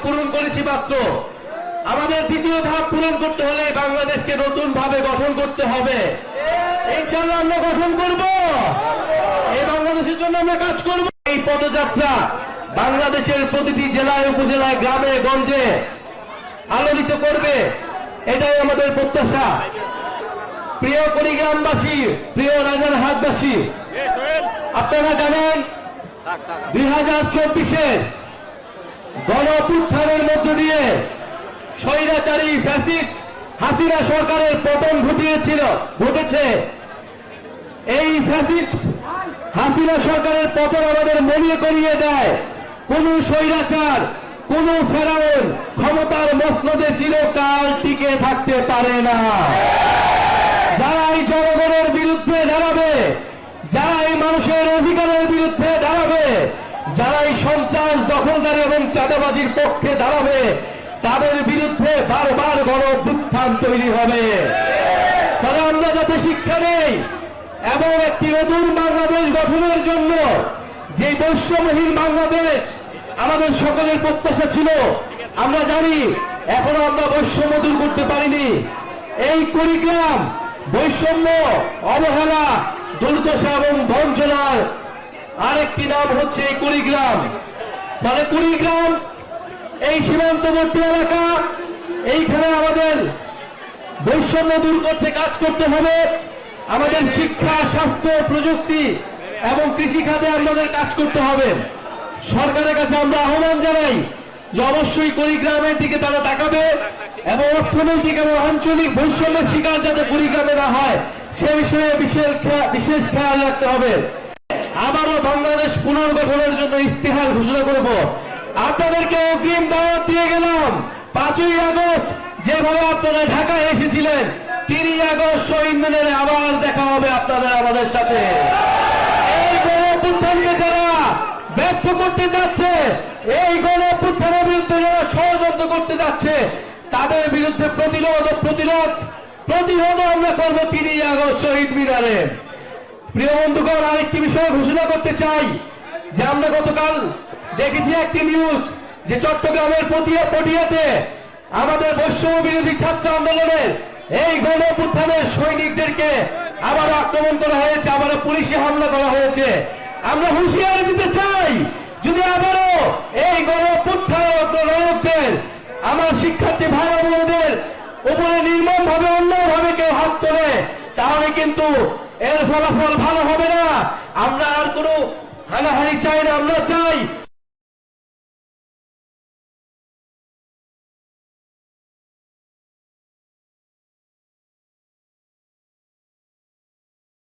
পূরণ করেছি মাত্র। আমাদের দ্বিতীয় ধাপ পূরণ করতে হলে বাংলাদেশকে নতুন ভাবে গঠন করতে হবে। ইনশাআল্লাহ আমরা গঠন করব, এই বাংলাদেশের জন্য আমরা কাজ করব। এই পদযাত্রা বাংলাদেশের প্রতিটি জেলায়, উপজেলায়, গ্রামে গঞ্জে আলোড়িত করবে, এটাই আমাদের প্রত্যাশা। প্রিয় কুড়িগ্রামবাসী, প্রিয় রাজারহাটবাসী, আপনারা জানেন 2024-এর গণঅভ্যুত্থানের মধ্য দিয়ে স্বৈরাচারী ফ্যাসিস্ট হাসিনা সরকারের পতন ঘটেছে। এই ফ্যাসিস্ট হাসিনা সরকারের পতন আমাদের মনে করিয়ে দেয় কোন স্বৈরাচার, কোন ফেরাউন ক্ষমতার মসনদে চিরকাল টিকে থাকতে পারে না। যারা এই জনগণের বিরুদ্ধে দাঁড়াবে, যারা এই মানুষের অধিকারের বিরুদ্ধে দাঁড়াবে, যারা এই সন্ত্রাস, দখলদারি এবং চাঁদাবাজির পক্ষে দাঁড়াবে, তাদের বিরুদ্ধে বারবার গণঅভ্যুত্থান তৈরি হবে। তাহলে আমরা যাতে শিক্ষা নেই এবং একটি নতুন বাংলাদেশ গঠনের জন্য, যে বৈষম্যহীন বাংলাদেশ আমাদের সকলের প্রত্যাশা ছিল, আমরা জানি এখনো আমরা বৈষম্য দূর করতে পারিনি। এই কুড়িগ্রাম বৈষম্য, অবহেলা, দুর্দশা এবং বঞ্চনার আরেকটি নাম হচ্ছে এই কুড়িগ্রাম। ফলে কুড়িগ্রাম এই সীমান্তবর্তী এলাকা, এইখানে আমাদের বৈষম্য দূর করতে কাজ করতে হবে। আমাদের শিক্ষা, স্বাস্থ্য, প্রযুক্তি এবং কৃষি খাতে আমাদের কাজ করতে হবে। সরকারের কাছে আমরা আহ্বান জানাই যে অবশ্যই কুড়িগ্রামের দিকে তারা তাকাবে এবং অর্থনৈতিক এবং আঞ্চলিক বৈষম্যের শিকার যাতে কুড়িগ্রামে না হয় সে বিষয়ে বিশেষ খেয়াল রাখতে হবে। আবারও বাংলাদেশ পুনর্গঠনের জন্য ইস্তেহার ঘোষণা করব। আপনাদেরকে অগ্রিম দাওয়াত দিয়ে গেলাম, 5ই আগস্ট যেভাবে আপনারা ঢাকায় এসেছিলেন, 3ই আগস্ট শহীদ মিনারে আবার দেখা হবে আপনাদের আমাদের সাথে। এই গণঅভ্যুত্থানকে যারা ব্যর্থ করতে যাচ্ছে, এই গণঅভ্যুত্থানের বিরুদ্ধে যারা ষড়যন্ত্র করতে যাচ্ছে, তাদের বিরুদ্ধে প্রতিহত আমরা করবো 3ই আগস্ট শহীদ মিনারে। প্রিয় বন্ধুগণ, আরেকটি বিষয় ঘোষণা করতে চাই যে আমরা গতকাল দেখেছি একটি নিউজ যে চট্টগ্রামের পটিয়াতে আমাদের বৈষম্য বিরোধী ছাত্র আন্দোলনের এই গণঅভ্যুত্থানের সৈনিকদেরকে আবারও আক্রমণ করা হয়েছে, আবারও পুলিশে হামলা করা হয়েছে। আমরা হুঁশিয়ারি দিতে চাই, যদি আবারও এই গণঅভ্যুত্থানের আমার শিক্ষার্থী ভাই বোনদের উপরে নির্মম ভাবে, অন্যভাবে কেউ হাত তোলে, তাহলে কিন্তু এর ফলাফল ভালো হবে না। আমরা আর কোনো হানাহানি চাই না, আমরা চাই